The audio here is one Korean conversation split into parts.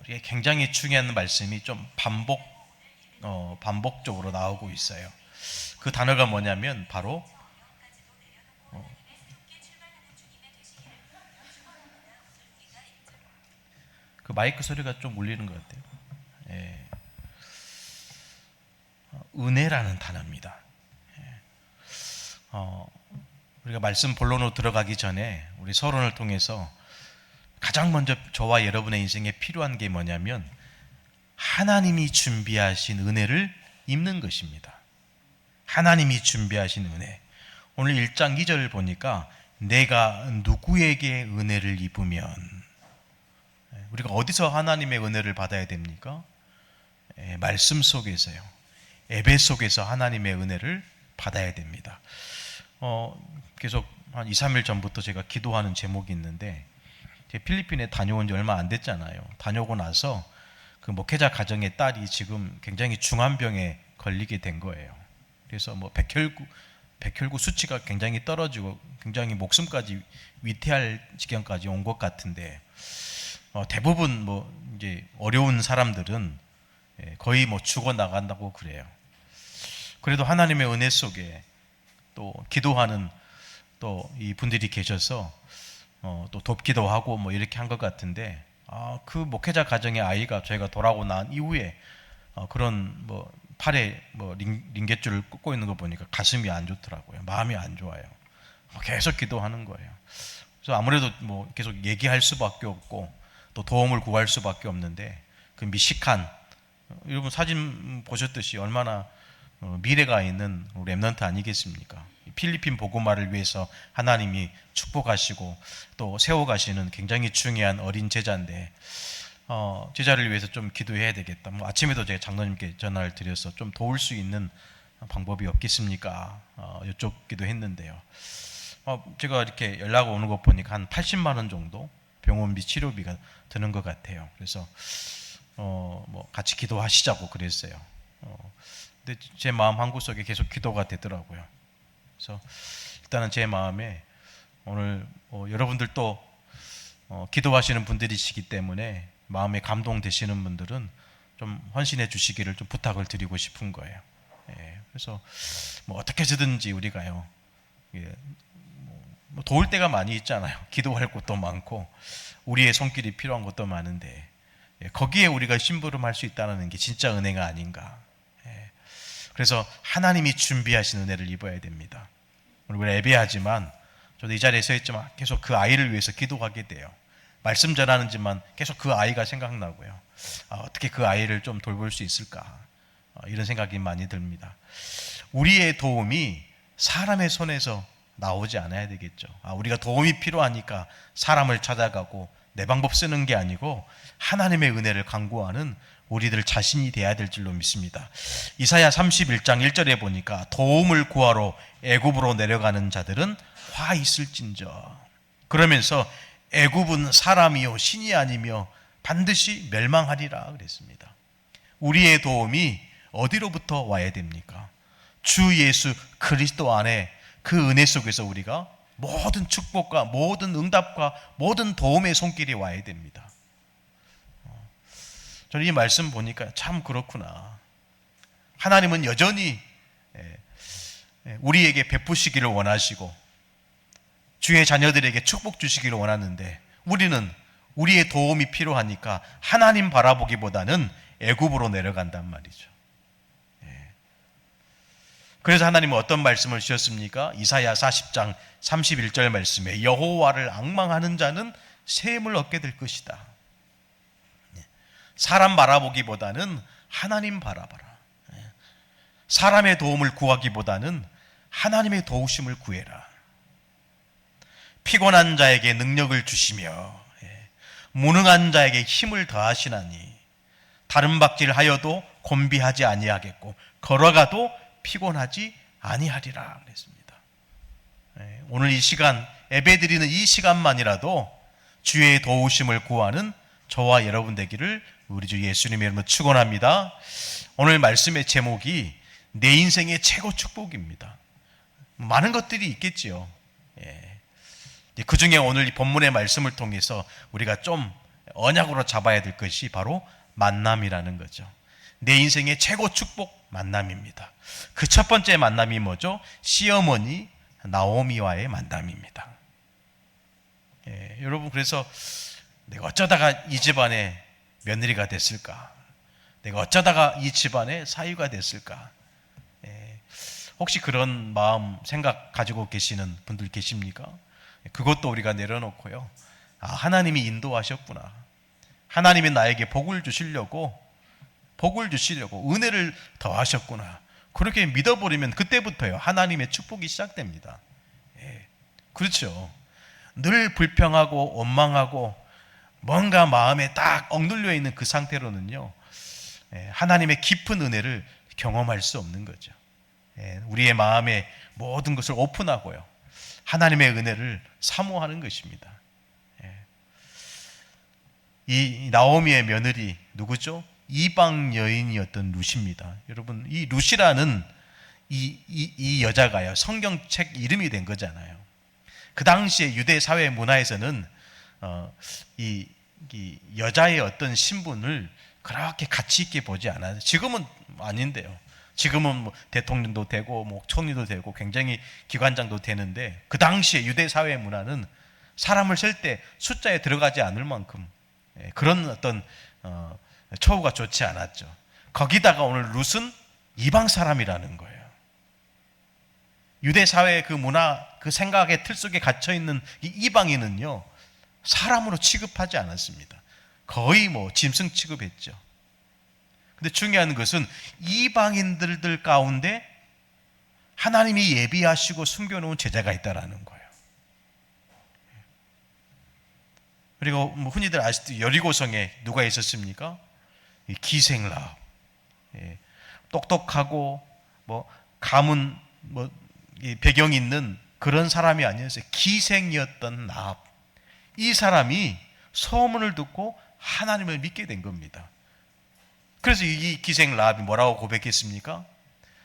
이게 굉장히 중요한 말씀이 좀 반복적으로 나오고 있어요. 그 단어가 뭐냐면 바로 그 마이크 소리가 좀 울리는 것 같아요. 예, 은혜라는 단어입니다. 어, 우리가 말씀 본론으로 들어가기 전에 우리 서론을 통해서 가장 먼저 저와 여러분의 인생에 필요한 게 뭐냐면 하나님이 준비하신 은혜를 입는 것입니다. 하나님이 준비하신 은혜. 오늘 1장 2절을 보니까 내가 누구에게 은혜를 입으면, 우리가 어디서 하나님의 은혜를 받아야 됩니까? 말씀 속에서요. 예배 속에서 하나님의 은혜를 받아야 됩니다. 계속 한 2, 3일 전부터 제가 기도하는 제목이 있는데, 제가 필리핀에 다녀온 지 얼마 안 됐잖아요. 다녀오고 나서 그 목회자 가정의 딸이 지금 굉장히 중한 병에 걸리게 된 거예요. 그래서 뭐 백혈구 수치가 굉장히 떨어지고 굉장히 목숨까지 위태할 지경까지 온 것 같은데, 대부분 뭐 이제 어려운 사람들은 거의 뭐 죽어 나간다고 그래요. 그래도 하나님의 은혜 속에 또 기도하는 또 이 분들이 계셔서 또 돕기도 하고 뭐 이렇게 한 것 같은데, 그 목회자 가정의 아이가 저희가 돌아오고 난 이후에 그런 뭐 팔에 뭐 링겟줄을 꽂고 있는 거 보니까 가슴이 안 좋더라고요. 마음이 안 좋아요. 계속 기도하는 거예요. 그래서 아무래도 뭐 계속 얘기할 수밖에 없고 또 도움을 구할 수밖에 없는데, 그 미식한, 여러분 사진 보셨듯이 얼마나 미래가 있는 렘넌트 아니겠습니까? 필리핀 복음화를 위해서 하나님이 축복하시고 또 세워가시는 굉장히 중요한 어린 제자인데, 제자를 위해서 좀 기도해야 되겠다. 뭐 아침에도 제가 장로님께 전화를 드려서 좀 도울 수 있는 방법이 없겠습니까? 여쭙기도 했는데요. 제가 이렇게 연락 오는 것 보니까 한 80만 원 정도 병원비 치료비가 드는 것 같아요. 그래서 뭐 같이 기도하시자고 그랬어요. 근데 제 마음 한구석에 계속 기도가 되더라고요. 그래서 일단은 제 마음에 오늘 여러분들도 기도하시는 분들이시기 때문에 마음에 감동되시는 분들은 좀 헌신해 주시기를 좀 부탁을 드리고 싶은 거예요. 그래서 뭐 어떻게 해서든지 우리가요, 뭐 도울 때가 많이 있잖아요. 기도할 것도 많고 우리의 손길이 필요한 것도 많은데, 거기에 우리가 심부름할 수 있다는 게 진짜 은혜가 아닌가. 그래서 하나님이 준비하신 은혜를 입어야 됩니다. 우리가 예배하지만 저도 이 자리에 서 있지만 계속 그 아이를 위해서 기도하게 돼요. 말씀 전하는지만 계속 그 아이가 생각나고요. 어떻게 그 아이를 좀 돌볼 수 있을까, 이런 생각이 많이 듭니다. 우리의 도움이 사람의 손에서 나오지 않아야 되겠죠. 우리가 도움이 필요하니까 사람을 찾아가고 내 방법 쓰는 게 아니고 하나님의 은혜를 간구하는 우리들 자신이 돼야 될 줄로 믿습니다. 이사야 31장 1절에 보니까 도움을 구하러 애굽으로 내려가는 자들은 화 있을진저, 그러면서 애굽은 사람이요 신이 아니며 반드시 멸망하리라 그랬습니다. 우리의 도움이 어디로부터 와야 됩니까? 주 예수 그리스도 안에 그 은혜 속에서 우리가 모든 축복과 모든 응답과 모든 도움의 손길이 와야 됩니다. 저는 이 말씀 보니까 참 그렇구나. 하나님은 여전히 우리에게 베푸시기를 원하시고 주의 자녀들에게 축복 주시기를 원하는데, 우리는 우리의 도움이 필요하니까 하나님 바라보기보다는 애굽으로 내려간단 말이죠. 그래서 하나님은 어떤 말씀을 주셨습니까? 이사야 40장 31절 말씀에 여호와를 앙망하는 자는 샘을 얻게 될 것이다. 사람 바라보기보다는 하나님 바라봐라. 사람의 도움을 구하기보다는 하나님의 도우심을 구해라. 피곤한 자에게 능력을 주시며 무능한 자에게 힘을 더하시나니 다른 박질하여도 곤비하지 아니하겠고 걸어가도 피곤하지 아니하리라 그랬습니다. 오늘 이 시간, 예배드리는 이 시간만이라도 주의 도우심을 구하는 저와 여러분 되기를 우리 주 예수님의 이름으로 축원합니다. 오늘 말씀의 제목이 내 인생의 최고 축복입니다. 많은 것들이 있겠지요. 그 중에 오늘 이 본문의 말씀을 통해서 우리가 좀 언약으로 잡아야 될 것이 바로 만남이라는 거죠. 내 인생의 최고 축복 만남입니다. 그 첫 번째 만남이 뭐죠? 시어머니 나오미와의 만남입니다. 여러분, 그래서 내가 어쩌다가 이 집안의 며느리가 됐을까? 내가 어쩌다가 이 집안의 사위가 됐을까? 혹시 그런 마음, 생각 가지고 계시는 분들 계십니까? 그것도 우리가 내려놓고요. 하나님이 인도하셨구나. 하나님이 나에게 복을 주시려고 은혜를 더하셨구나. 그렇게 믿어버리면 그때부터요, 하나님의 축복이 시작됩니다. 그렇죠. 늘 불평하고 원망하고 뭔가 마음에 딱 억눌려 있는 그 상태로는요, 하나님의 깊은 은혜를 경험할 수 없는 거죠. 우리의 마음에 모든 것을 오픈하고요, 하나님의 은혜를 사모하는 것입니다. 이 나오미의 며느리 누구죠? 이방 여인이었던 룻입니다. 여러분, 이 룻이라는 이 여자가요, 성경책 이름이 된 거잖아요. 그 당시에 유대 사회 문화에서는 이 여자의 어떤 신분을 그렇게 가치 있게 보지 않아요. 지금은 아닌데요. 지금은 뭐 대통령도 되고 뭐 총리도 되고 굉장히 기관장도 되는데, 그 당시에 유대 사회 문화는 사람을 셀 때 숫자에 들어가지 않을 만큼 그런 어떤 처우가 좋지 않았죠. 거기다가 오늘 룻은 이방 사람이라는 거예요. 유대 사회의 그 문화, 그 생각의 틀 속에 갇혀 있는 이 이방인은요, 사람으로 취급하지 않았습니다. 거의 뭐 짐승 취급했죠. 근데 중요한 것은 이방인들 가운데 하나님이 예비하시고 숨겨놓은 제자가 있다라는 거예요. 그리고 뭐 흔히들 아시듯이 여리고성에 누가 있었습니까? 기생라, 똑똑하고 뭐 가문 뭐 배경이 있는 그런 사람이 아니었어요. 기생이었던 라합. 이 사람이 소문을 듣고 하나님을 믿게 된 겁니다. 그래서 이 기생 라합이 뭐라고 고백했습니까?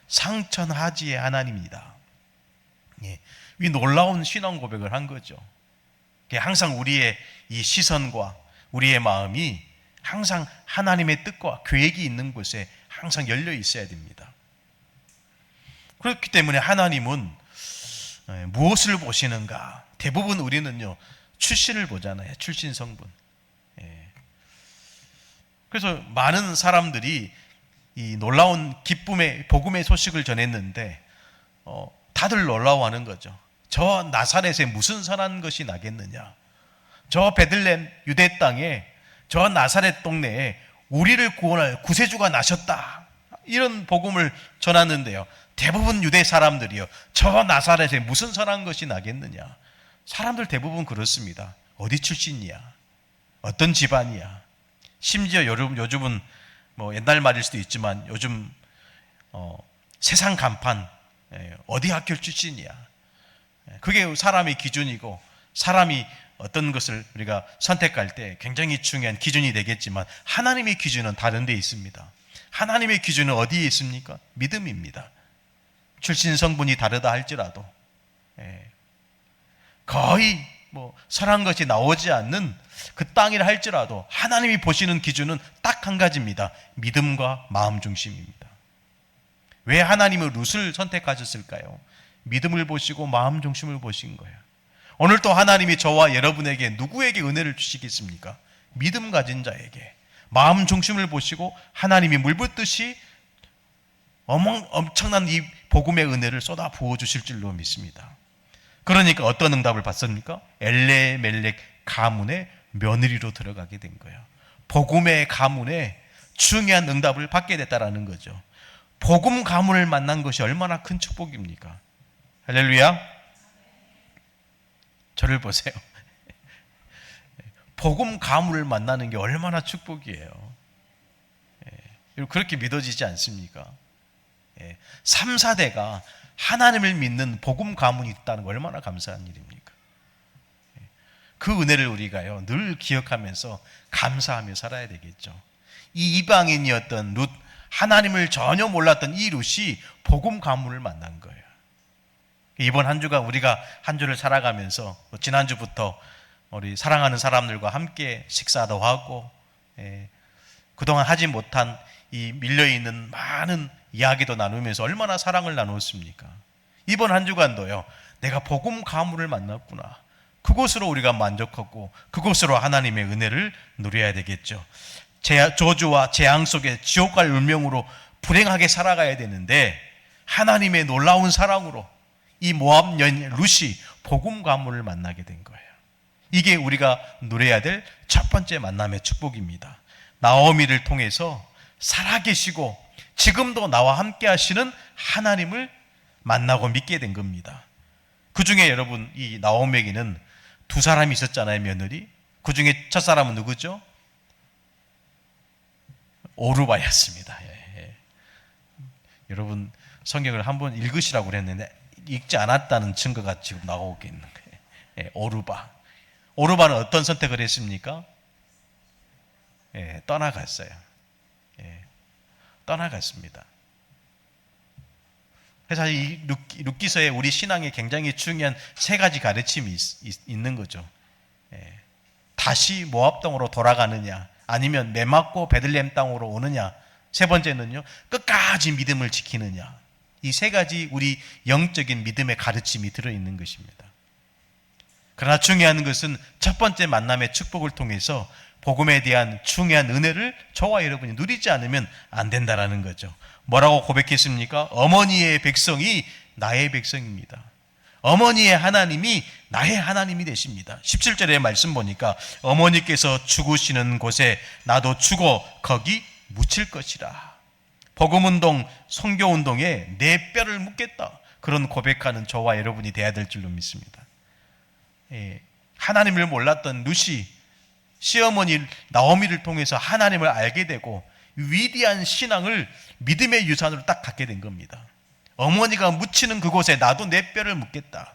상천하지의 하나님이다. 이 놀라운 신앙 고백을 한 거죠. 항상 우리의 이 시선과 우리의 마음이 항상 하나님의 뜻과 계획이 있는 곳에 항상 열려 있어야 됩니다. 그렇기 때문에 하나님은 무엇을 보시는가? 대부분 우리는요, 출신을 보잖아요. 출신 성분. 그래서 많은 사람들이 이 놀라운 기쁨의 복음의 소식을 전했는데 다들 놀라워하는 거죠. 저 나사렛에 무슨 선한 것이 나겠느냐? 저 베들레헴 유대 땅에 저 나사렛 동네에 우리를 구원할 구세주가 나셨다. 이런 복음을 전하는데요, 대부분 유대 사람들이요, 저 나사렛에 무슨 선한 것이 나겠느냐? 사람들 대부분 그렇습니다. 어디 출신이야? 어떤 집안이야? 심지어 요즘은 뭐 옛날 말일 수도 있지만 요즘 세상 간판, 어디 학교 출신이야? 그게 사람의 기준이고, 사람이 어떤 것을 우리가 선택할 때 굉장히 중요한 기준이 되겠지만, 하나님의 기준은 다른 데 있습니다. 하나님의 기준은 어디에 있습니까? 믿음입니다. 출신 성분이 다르다 할지라도 거의 뭐 선한 것이 나오지 않는 그 땅이라 할지라도 하나님이 보시는 기준은 딱 한 가지입니다. 믿음과 마음 중심입니다. 왜 하나님은 룻을 선택하셨을까요? 믿음을 보시고 마음 중심을 보신 거예요. 오늘 또 하나님이 저와 여러분에게 누구에게 은혜를 주시겠습니까? 믿음 가진 자에게 마음 중심을 보시고 하나님이 물붓듯이 엄청난 이 복음의 은혜를 쏟아 부어주실 줄로 믿습니다. 그러니까 어떤 응답을 받습니까? 엘레멜렉 가문의 며느리로 들어가게 된 거예요. 복음의 가문에 중요한 응답을 받게 됐다라는 거죠. 복음 가문을 만난 것이 얼마나 큰 축복입니까? 할렐루야. 저를 보세요. 복음 가문을 만나는 게 얼마나 축복이에요. 그렇게 믿어지지 않습니까? 3, 4대가 하나님을 믿는 복음 가문이 있다는 거 얼마나 감사한 일입니까? 그 은혜를 우리가요, 늘 기억하면서 감사하며 살아야 되겠죠. 이 이방인이었던 룻, 하나님을 전혀 몰랐던 이 룻이 복음 가문을 만난 거예요. 이번 한 주가 우리가 한 주를 살아가면서 지난주부터 우리 사랑하는 사람들과 함께 식사도 하고, 그동안 하지 못한 이 밀려있는 많은 이야기도 나누면서 얼마나 사랑을 나누었습니까? 이번 한 주간도요, 내가 복음 가문을 만났구나. 그곳으로 우리가 만족하고 그곳으로 하나님의 은혜를 누려야 되겠죠. 저주와 재앙 속에 지옥 갈 운명으로 불행하게 살아가야 되는데 하나님의 놀라운 사랑으로 이 모압 여인 룻이 복음 가문을 만나게 된 거예요. 이게 우리가 누려야 될 첫 번째 만남의 축복입니다. 나오미를 통해서 살아계시고 지금도 나와 함께 하시는 하나님을 만나고 믿게 된 겁니다. 그 중에 여러분, 이 나오미에게는 두 사람이 있었잖아요, 며느리. 그 중에 첫 사람은 누구죠? 오르바였습니다. 여러분, 성경을 한번 읽으시라고 그랬는데 읽지 않았다는 증거가 지금 나오고 있는 거예요. 오르바. 오르바는 어떤 선택을 했습니까? 떠나갔어요. 떠나갔습니다. 그래서 이 룻기서에 우리 신앙에 굉장히 중요한 세 가지 가르침이 있는 거죠. 다시 모압 땅으로 돌아가느냐, 아니면 메맞고 베들레헴 땅으로 오느냐, 세 번째는요, 끝까지 믿음을 지키느냐. 이 세 가지 우리 영적인 믿음의 가르침이 들어있는 것입니다. 그러나 중요한 것은 첫 번째 만남의 축복을 통해서 복음에 대한 중요한 은혜를 저와 여러분이 누리지 않으면 안 된다라는 거죠. 뭐라고 고백했습니까? 어머니의 백성이 나의 백성입니다. 어머니의 하나님이 나의 하나님이 되십니다. 17절의 말씀 보니까 어머니께서 죽으시는 곳에 나도 죽어 거기 묻힐 것이라. 복음운동, 선교운동에 내 뼈를 묻겠다. 그런 고백하는 저와 여러분이 돼야 될 줄로 믿습니다. 하나님을 몰랐던 룻이 시어머니 나오미를 통해서 하나님을 알게 되고 위대한 신앙을 믿음의 유산으로 딱 갖게 된 겁니다. 어머니가 묻히는 그곳에 나도 내 뼈를 묻겠다.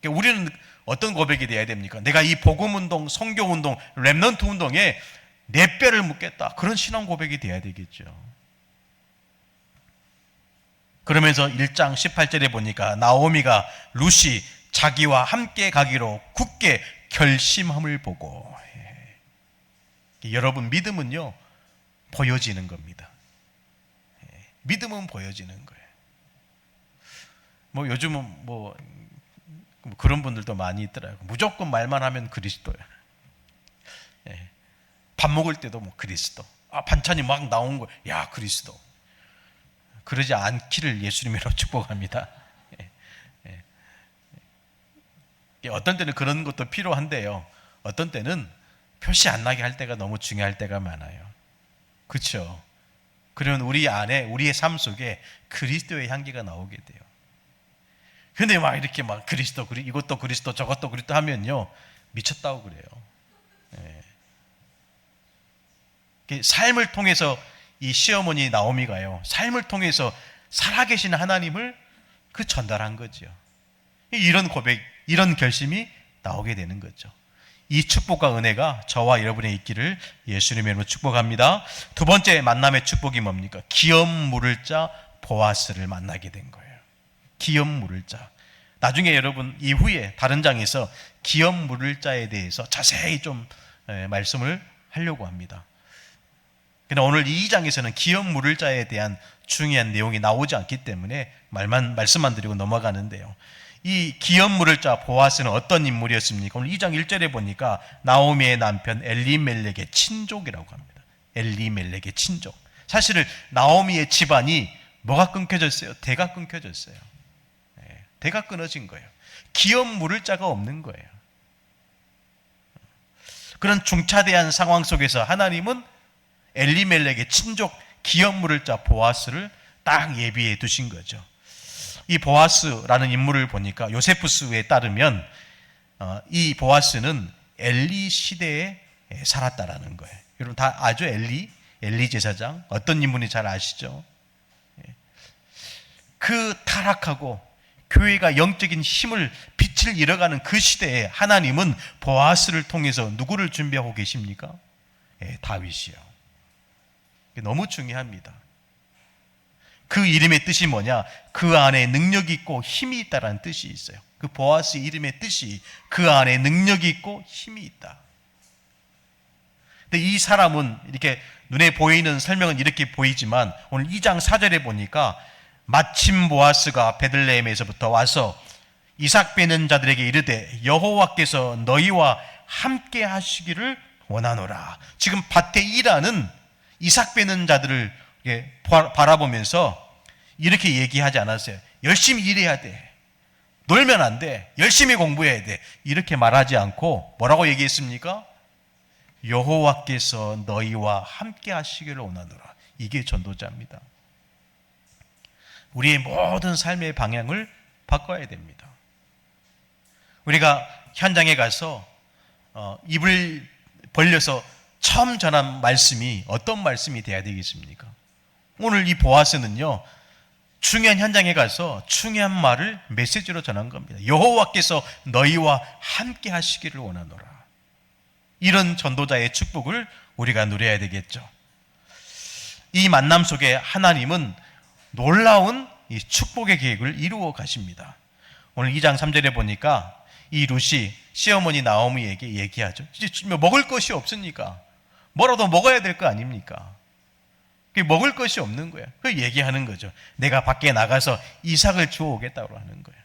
그러니까 우리는 어떤 고백이 돼야 됩니까? 내가 이 복음운동, 선교운동, 렘넌트 운동에 내 뼈를 묻겠다. 그런 신앙 고백이 돼야 되겠죠. 그러면서 1장 18절에 보니까 나오미가 룻이 자기와 함께 가기로 굳게 결심함을 보고, 여러분, 믿음은요 보여지는 겁니다. 믿음은 보여지는 거예요. 뭐 요즘은 뭐 그런 분들도 많이 있더라고요. 무조건 말만 하면 그리스도야. 밥 먹을 때도 뭐 그리스도. 반찬이 막 나온 거, 야 그리스도. 그러지 않기를 예수님으로 축복합니다. 어떤 때는 그런 것도 필요한데요. 어떤 때는 표시 안 나게 할 때가 너무 중요할 때가 많아요. 그렇죠? 그러면 우리 안에, 우리의 삶 속에 그리스도의 향기가 나오게 돼요. 근데 막 이렇게 막 그리스도, 이것도 그리스도, 저것도 그리스도 하면요, 미쳤다고 그래요. 삶을 통해서 이 시어머니 나오미가요, 삶을 통해서 살아계신 하나님을 전달한 거죠. 이런 고백, 이런 결심이 나오게 되는 거죠. 이 축복과 은혜가 저와 여러분의 있기를 예수님의 이름으로 축복합니다. 두 번째 만남의 축복이 뭡니까? 기업 물을 자 보아스를 만나게 된 거예요. 기업 물을 자. 나중에 여러분 이후에 다른 장에서 기업 물을 자에 대해서 자세히 좀 말씀을 하려고 합니다. 그러나 오늘 이 장에서는 기업 물을 자에 대한 중요한 내용이 나오지 않기 때문에 말씀만 드리고 넘어가는데요. 이 기업 물을 자 보아스는 어떤 인물이었습니까? 오늘 2장 1절에 보니까 나오미의 남편 엘리멜렉의 친족이라고 합니다. 엘리멜렉의 친족. 사실은 나오미의 집안이 뭐가 끊겨졌어요? 대가 끊겨졌어요. 대가 끊어진 거예요. 기업 물을 자가 없는 거예요. 그런 중차대한 상황 속에서 하나님은 엘리멜렉의 친족 기업 물을 자 보아스를 딱 예비해 두신 거죠. 이 보아스라는 인물을 보니까 요세푸스에 따르면 이 보아스는 엘리 시대에 살았다라는 거예요. 여러분 다 아죠? 엘리 제사장 어떤 인물인지 잘 아시죠? 그 타락하고 교회가 영적인 힘을 빛을 잃어가는 그 시대에 하나님은 보아스를 통해서 누구를 준비하고 계십니까? 다윗이요. 너무 중요합니다. 그 이름의 뜻이 뭐냐? 그 안에 능력이 있고 힘이 있다라는 뜻이 있어요. 그 보아스의 이름의 뜻이 그 안에 능력이 있고 힘이 있다. 근데 이 사람은 이렇게 눈에 보이는 설명은 이렇게 보이지만 오늘 2장 4절에 보니까 마침 보아스가 베들레헴에서부터 와서 이삭 베는 자들에게 이르되 여호와께서 너희와 함께 하시기를 원하노라. 지금 밭에 일하는 이삭 베는 자들을 바라보면서 이렇게 얘기하지 않았어요. 열심히 일해야 돼. 놀면 안 돼. 열심히 공부해야 돼. 이렇게 말하지 않고 뭐라고 얘기했습니까? 여호와께서 너희와 함께 하시기를 원하노라. 이게 전도자입니다. 우리의 모든 삶의 방향을 바꿔야 됩니다. 우리가 현장에 가서 입을 벌려서 처음 전한 말씀이 어떤 말씀이 돼야 되겠습니까? 오늘 이 보아스는요, 중요한 현장에 가서 중요한 말을 메시지로 전한 겁니다. 여호와께서 너희와 함께 하시기를 원하노라. 이런 전도자의 축복을 우리가 누려야 되겠죠. 이 만남 속에 하나님은 놀라운 이 축복의 계획을 이루어 가십니다. 오늘 2장 3절에 보니까 이 룻이 시어머니 나오미에게 얘기하죠. 이제 먹을 것이 없으니까 뭐라도 먹어야 될 거 아닙니까? 먹을 것이 없는 거야. 그 얘기하는 거죠. 내가 밖에 나가서 이삭을 주워오겠다고 하는 거예요.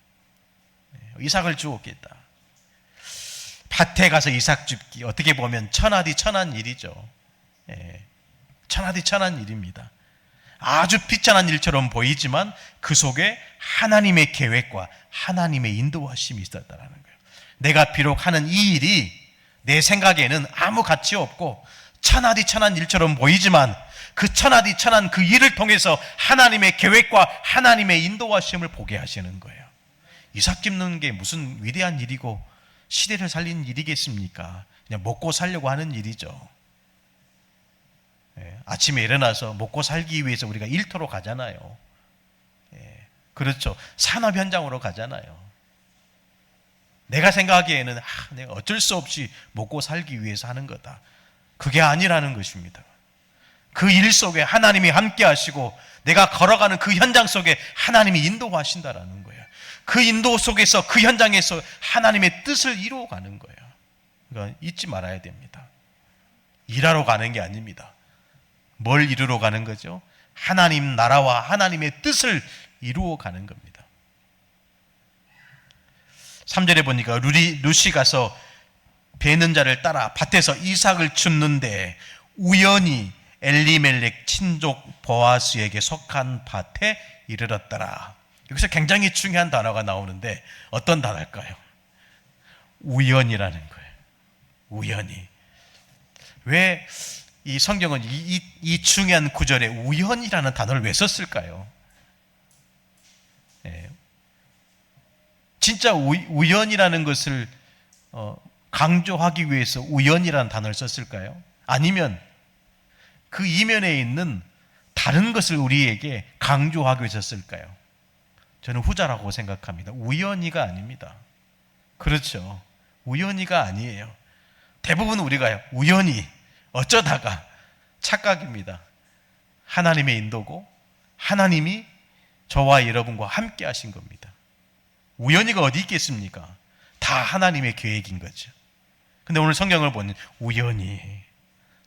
이삭을 주워오겠다. 밭에 가서 이삭 줍기, 어떻게 보면 천하디천한 일이죠. 천하디천한 일입니다. 아주 비천한 일처럼 보이지만 그 속에 하나님의 계획과 하나님의 인도하심이 있었다는 거예요. 내가 비록 하는 이 일이 내 생각에는 아무 가치 없고 천하디천한 일처럼 보이지만 그 천하디천한 그 일을 통해서 하나님의 계획과 하나님의 인도하심을 보게 하시는 거예요. 이삭 줍는 게 무슨 위대한 일이고 시대를 살리는 일이겠습니까? 그냥 먹고 살려고 하는 일이죠. 아침에 일어나서 먹고 살기 위해서 우리가 일터로 가잖아요. 그렇죠. 산업 현장으로 가잖아요. 내가 생각하기에는 내가 어쩔 수 없이 먹고 살기 위해서 하는 거다. 그게 아니라는 것입니다. 그 일 속에 하나님이 함께 하시고 내가 걸어가는 그 현장 속에 하나님이 인도하신다라는 거예요. 그 인도 속에서 그 현장에서 하나님의 뜻을 이루어가는 거예요. 그러니까 잊지 말아야 됩니다. 일하러 가는 게 아닙니다. 뭘 이루러 가는 거죠? 하나님 나라와 하나님의 뜻을 이루어가는 겁니다. 3절에 보니까 룻이 가서 베는 자를 따라 밭에서 이삭을 줍는데 우연히 엘리멜렉 친족 보아스에게 속한 밭에 이르렀더라. 여기서 굉장히 중요한 단어가 나오는데 어떤 단어일까요? 우연이라는 거예요. 우연히. 왜 이 성경은 이 중요한 구절에 우연이라는 단어를 왜 썼을까요? 진짜 우연이라는 것을 강조하기 위해서 우연이라는 단어를 썼을까요? 아니면 그 이면에 있는 다른 것을 우리에게 강조하기 위해서 썼을까요? 저는 후자라고 생각합니다. 우연히가 아닙니다. 그렇죠. 우연히가 아니에요. 대부분 우리가 우연히 어쩌다가 착각입니다. 하나님의 인도고 하나님이 저와 여러분과 함께 하신 겁니다. 우연히가 어디 있겠습니까? 다 하나님의 계획인 거죠. 근데 오늘 성경을 보면 우연히,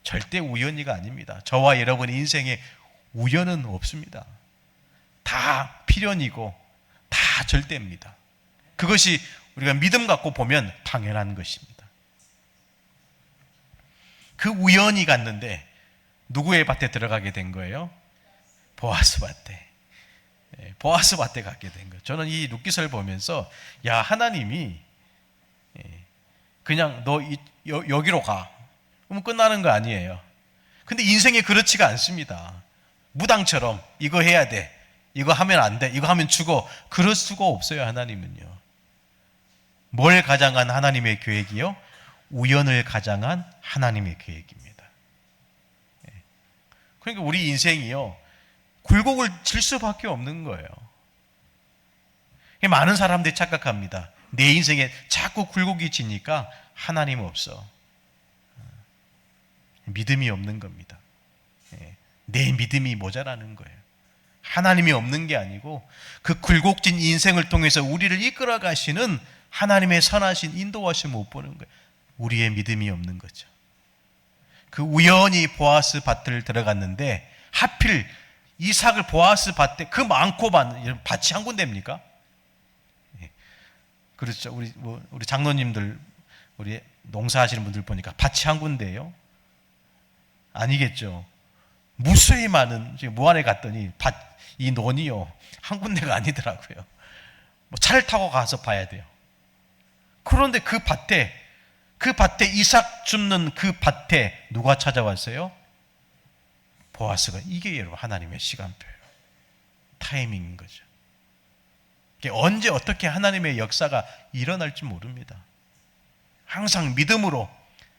절대 우연히가 아닙니다. 저와 여러분의 인생에 우연은 없습니다. 다 필연이고 다 절대입니다. 그것이 우리가 믿음 갖고 보면 당연한 것입니다. 그 우연히 갔는데 누구의 밭에 들어가게 된 거예요? 보아스 밭에. 보아스 밭에 가게 된 거예요. 저는 이 룻기서를 보면서 야, 하나님이 그냥 너 여기로 가. 그러면 끝나는 거 아니에요. 근데 인생이 그렇지가 않습니다. 무당처럼 이거 해야 돼. 이거 하면 안 돼. 이거 하면 죽어. 그럴 수가 없어요, 하나님은요. 뭘 가장한 하나님의 계획이요? 우연을 가장한 하나님의 계획입니다. 그러니까 우리 인생이요, 굴곡을 질 수밖에 없는 거예요. 많은 사람들이 착각합니다. 내 인생에 자꾸 굴곡이 지니까 하나님 없어. 믿음이 없는 겁니다. 내 믿음이 모자라는 거예요. 하나님이 없는 게 아니고 그 굴곡진 인생을 통해서 우리를 이끌어 가시는 하나님의 선하신 인도하심을 못 보는 거예요. 우리의 믿음이 없는 거죠. 그 우연히 보아스 밭을 들어갔는데 하필 이삭을 보아스 밭에 그 많고 밭이 한 군데입니까? 그렇죠. 우리 장로님들, 우리 농사하시는 분들 보니까 밭이 한 군데예요. 아니겠죠. 무수히 많은, 지금 무안에 갔더니 이 논이요 한 군데가 아니더라고요. 차를 타고 가서 봐야 돼요. 그런데 그 밭에 이삭 줍는 그 밭에 누가 찾아왔어요? 보아스가. 이게 여러분 하나님의 시간표예요. 타이밍인 거죠. 언제 어떻게 하나님의 역사가 일어날지 모릅니다. 항상 믿음으로,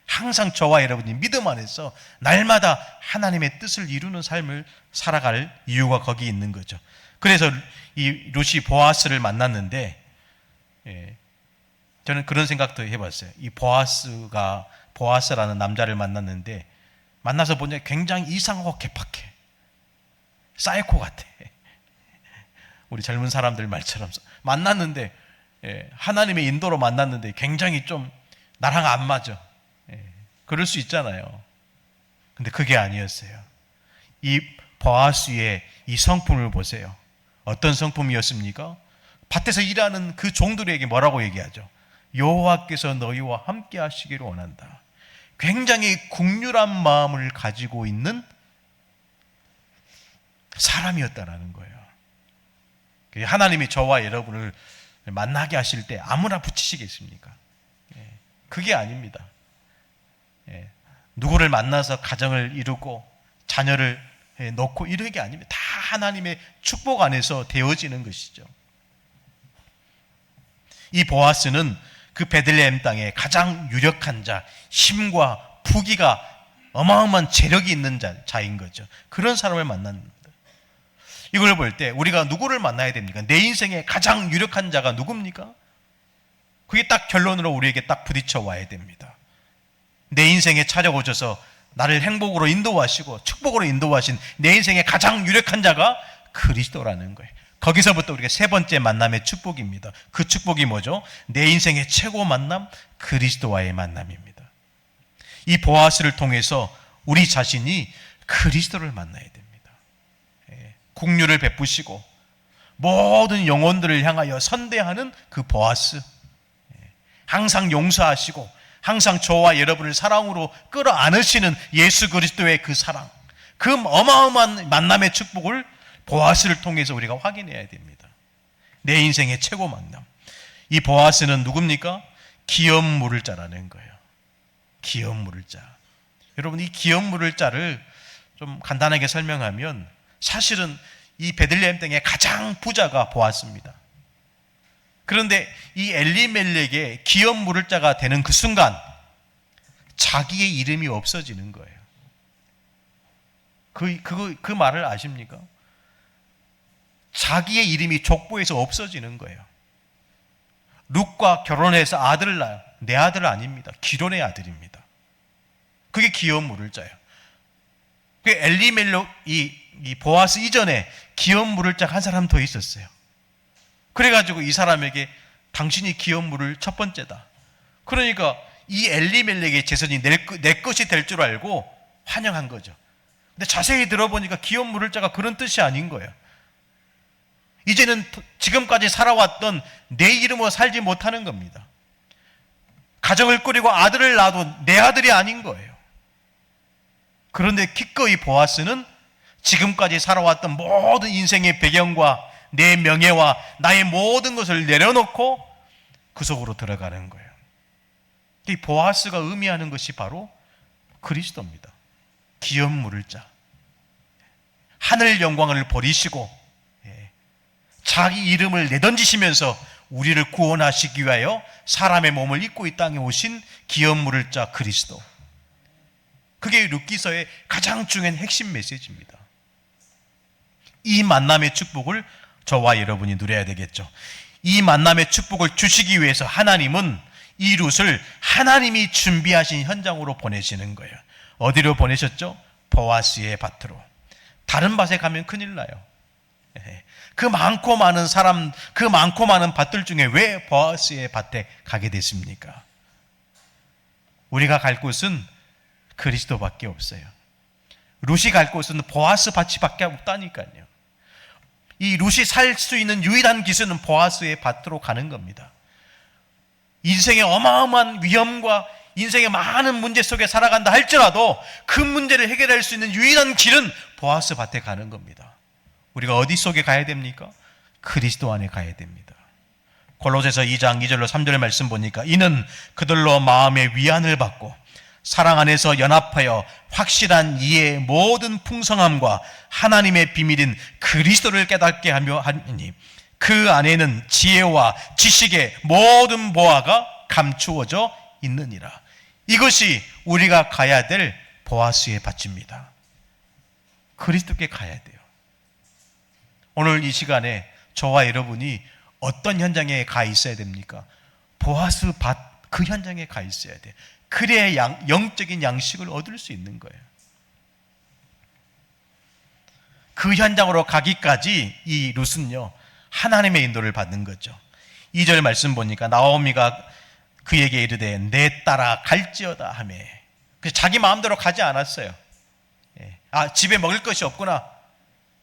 항상 저와 여러분이 믿음 안에서 날마다 하나님의 뜻을 이루는 삶을 살아갈 이유가 거기 있는 거죠. 그래서 이 룻이 보아스를 만났는데, 저는 그런 생각도 해봤어요. 이 보아스라는 남자를 만났는데, 만나서 보니 굉장히 이상하고 개팍해. 사이코 같아. 우리 젊은 사람들 말처럼 만났는데, 하나님의 인도로 만났는데 굉장히 좀 나랑 안 맞아. 그럴 수 있잖아요. 근데 그게 아니었어요. 이 보아스의 이 성품을 보세요. 어떤 성품이었습니까? 밭에서 일하는 그 종들에게 뭐라고 얘기하죠? 여호와께서 너희와 함께 하시기를 원한다. 굉장히 국률한 마음을 가지고 있는 사람이었다라는 거예요. 하나님이 저와 여러분을 만나게 하실 때 아무나 붙이시겠습니까? 그게 아닙니다. 누구를 만나서 가정을 이루고 자녀를 놓고 이런 게 아닙니다. 다 하나님의 축복 안에서 되어지는 것이죠. 이 보아스는 그 베들레헴 땅에 가장 유력한 자, 힘과 부귀가 어마어마한 재력이 있는 자인 거죠. 그런 사람을 만납니다. 이걸 볼 때 우리가 누구를 만나야 됩니까? 내 인생의 가장 유력한 자가 누굽니까? 그게 딱 결론으로 우리에게 딱 부딪혀 와야 됩니다. 내 인생에 찾아오셔서 나를 행복으로 인도하시고 축복으로 인도하신 내 인생의 가장 유력한 자가 그리스도라는 거예요. 거기서부터 우리가 세 번째 만남의 축복입니다. 그 축복이 뭐죠? 내 인생의 최고 만남, 그리스도와의 만남입니다. 이 보아스를 통해서 우리 자신이 그리스도를 만나야 됩니다. 국류를 베푸시고 모든 영혼들을 향하여 선대하는 그 보아스, 항상 용서하시고 항상 저와 여러분을 사랑으로 끌어안으시는 예수 그리스도의 그 사랑, 그 어마어마한 만남의 축복을 보아스를 통해서 우리가 확인해야 됩니다. 내 인생의 최고 만남. 이 보아스는 누굽니까? 기업 물을 자라는 거예요. 기업 물을 자. 여러분, 이 기업 물을 자를 좀 간단하게 설명하면 사실은 이 베들레헴 땅의 가장 부자가 보아스입니다. 그런데 이 엘리멜렉의 기업 물을 자가 되는 그 순간 자기의 이름이 없어지는 거예요. 그 말을 아십니까? 자기의 이름이 족보에서 없어지는 거예요. 룻과 결혼해서 아들을 낳아요. 내 아들 아닙니다. 기론의 아들입니다. 그게 기업 물을 자예요. 그 엘리멜렉 이 보아스 이전에 기업 물을 자 한 사람 더 있었어요. 그래가지고 이 사람에게 당신이 기업 물을 첫 번째다. 그러니까 이 엘리멜렉의 재산이 내 것이 될 줄 알고 환영한 거죠. 근데 자세히 들어보니까 기업 물을 자가 그런 뜻이 아닌 거예요. 이제는 지금까지 살아왔던 내 이름으로 살지 못하는 겁니다. 가정을 꾸리고 아들을 낳아도 내 아들이 아닌 거예요. 그런데 기꺼이 보아스는 지금까지 살아왔던 모든 인생의 배경과 내 명예와 나의 모든 것을 내려놓고 그 속으로 들어가는 거예요. 이 보아스가 의미하는 것이 바로 그리스도입니다. 기업 물을 자. 하늘 영광을 버리시고 자기 이름을 내던지시면서 우리를 구원하시기 위하여 사람의 몸을 입고 이 땅에 오신 기업 물을 자 그리스도. 그게 룻기서의 가장 중요한 핵심 메시지입니다. 이 만남의 축복을 저와 여러분이 누려야 되겠죠. 이 만남의 축복을 주시기 위해서 하나님은 이 룻을 하나님이 준비하신 현장으로 보내시는 거예요. 어디로 보내셨죠? 보아스의 밭으로. 다른 밭에 가면 큰일 나요. 그 많고 많은 사람, 그 많고 많은 밭들 중에 왜 보아스의 밭에 가게 됐습니까? 우리가 갈 곳은 그리스도밖에 없어요. 룻이 갈 곳은 보아스 밭이밖에 없다니까요. 이 룻이 살 수 있는 유일한 기술은 보아스의 밭으로 가는 겁니다. 인생의 어마어마한 위험과 인생의 많은 문제 속에 살아간다 할지라도 그 문제를 해결할 수 있는 유일한 길은 보아스 밭에 가는 겁니다. 우리가 어디 속에 가야 됩니까? 그리스도 안에 가야 됩니다. 골로새서 2장 2절로 3절 말씀 보니까 이는 그들로 마음의 위안을 받고 사랑 안에서 연합하여 확실한 이해의 모든 풍성함과 하나님의 비밀인 그리스도를 깨닫게 하며 하니 그 안에는 지혜와 지식의 모든 보화가 감추어져 있느니라. 이것이 우리가 가야 될 보아스의 밭입니다. 그리스도께 가야 돼요. 오늘 이 시간에 저와 여러분이 어떤 현장에 가 있어야 됩니까? 보아스 밭 그 현장에 가 있어야 돼요. 그래야 영적인 양식을 얻을 수 있는 거예요. 그 현장으로 가기까지 이 룻은요 하나님의 인도를 받는 거죠. 2절 말씀 보니까 나오미가 그에게 이르되 내 따라 갈지어다 하며 자기 마음대로 가지 않았어요. 집에 먹을 것이 없구나.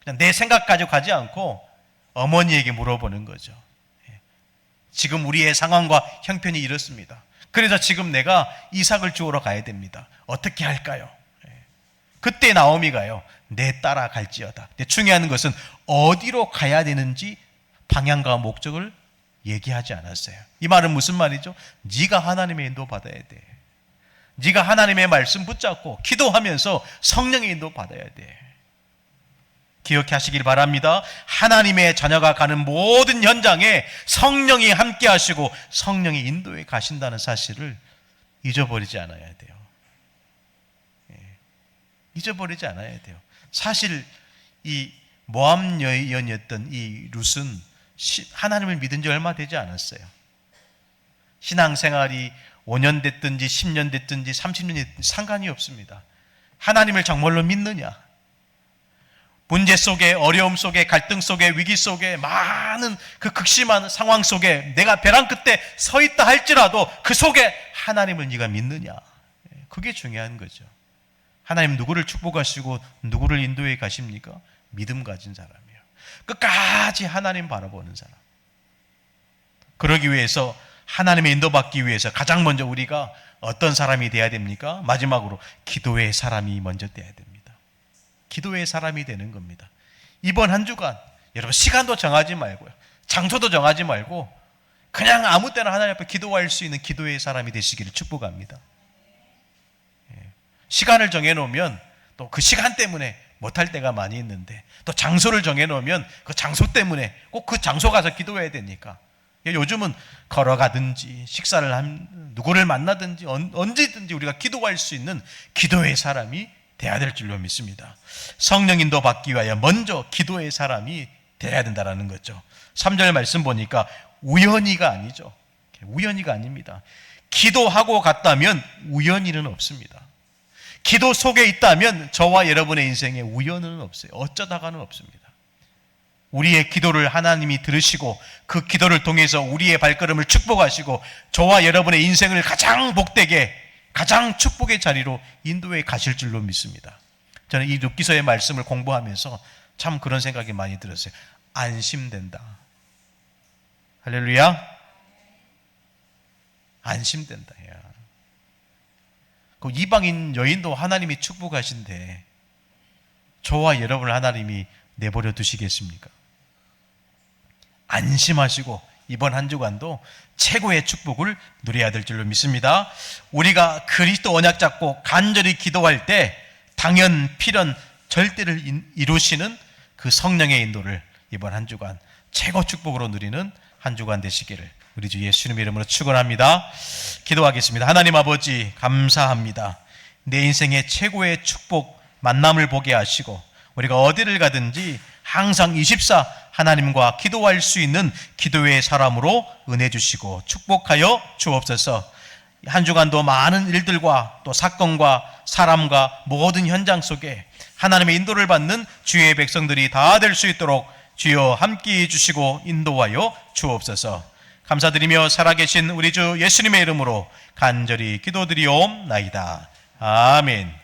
그냥 내 생각 가지고 가지 않고 어머니에게 물어보는 거죠. 지금 우리의 상황과 형편이 이렇습니다. 그래서 지금 내가 이삭을 주우러 가야 됩니다. 어떻게 할까요? 그때 나오미가요 내 따라 갈지어다. 근데 중요한 것은 어디로 가야 되는지 방향과 목적을 얘기하지 않았어요. 이 말은 무슨 말이죠? 네가 하나님의 인도 받아야 돼. 네가 하나님의 말씀 붙잡고 기도하면서 성령의 인도 받아야 돼. 기억하시길 바랍니다. 하나님의 자녀가 가는 모든 현장에 성령이 함께 하시고 성령이 인도해 가신다는 사실을 잊어버리지 않아야 돼요. 잊어버리지 않아야 돼요. 사실 이 모압 여인이었던 이 룻은 하나님을 믿은 지 얼마 되지 않았어요. 신앙생활이 5년 됐든지 10년 됐든지 30년 됐든지 상관이 없습니다. 하나님을 정말로 믿느냐? 문제 속에, 어려움 속에, 갈등 속에, 위기 속에, 많은 그 극심한 상황 속에 내가 벼랑 끝에 서 있다 할지라도 그 속에 하나님을 네가 믿느냐? 그게 중요한 거죠. 하나님 누구를 축복하시고 누구를 인도해 가십니까? 믿음 가진 사람이에요. 끝까지 하나님 바라보는 사람. 그러기 위해서 하나님의 인도받기 위해서 가장 먼저 우리가 어떤 사람이 돼야 됩니까? 마지막으로 기도의 사람이 먼저 돼야 됩니다. 기도의 사람이 되는 겁니다. 이번 한 주간 여러분 시간도 정하지 말고요. 장소도 정하지 말고 그냥 아무 때나 하나님 앞에 기도할 수 있는 기도의 사람이 되시기를 축복합니다. 시간을 정해놓으면 또 그 시간 때문에 못할 때가 많이 있는데 또 장소를 정해놓으면 그 장소 때문에 꼭 그 장소 가서 기도해야 되니까 요즘은 걸어가든지 식사를 누구를 만나든지 언제든지 우리가 기도할 수 있는 기도의 사람이 돼야 될 줄로 믿습니다. 성령 인도 받기 위하여 먼저 기도의 사람이 돼야 된다는 거죠. 3절 말씀 보니까 우연히가 아니죠. 우연히가 아닙니다. 기도하고 갔다면 우연히는 없습니다. 기도 속에 있다면 저와 여러분의 인생에 우연은 없어요. 어쩌다가는 없습니다. 우리의 기도를 하나님이 들으시고 그 기도를 통해서 우리의 발걸음을 축복하시고 저와 여러분의 인생을 가장 복되게 가장 축복의 자리로 인도해 가실 줄로 믿습니다. 저는 이 룻기서의 말씀을 공부하면서 참 그런 생각이 많이 들었어요. 안심된다. 할렐루야. 안심된다. 그 이방인 여인도 하나님이 축복하신데 저와 여러분을 하나님이 내버려 두시겠습니까? 안심하시고 이번 한 주간도 최고의 축복을 누려야 될 줄로 믿습니다. 우리가 그리스도 언약 잡고 간절히 기도할 때 당연 필연 절대를 이루시는 그 성령의 인도를 이번 한 주간 최고 축복으로 누리는 한 주간 되시기를 우리 주 예수님의 이름으로 축원합니다. 기도하겠습니다. 하나님 아버지 감사합니다. 내 인생의 최고의 축복 만남을 보게 하시고 우리가 어디를 가든지 항상 24 하나님과 기도할 수 있는 기도의 사람으로 은혜 주시고 축복하여 주옵소서. 한 주간도 많은 일들과 또 사건과 사람과 모든 현장 속에 하나님의 인도를 받는 주의 백성들이 다 될 수 있도록 주여 함께해 주시고 인도하여 주옵소서. 감사드리며 살아계신 우리 주 예수님의 이름으로 간절히 기도드리옵나이다. 아멘.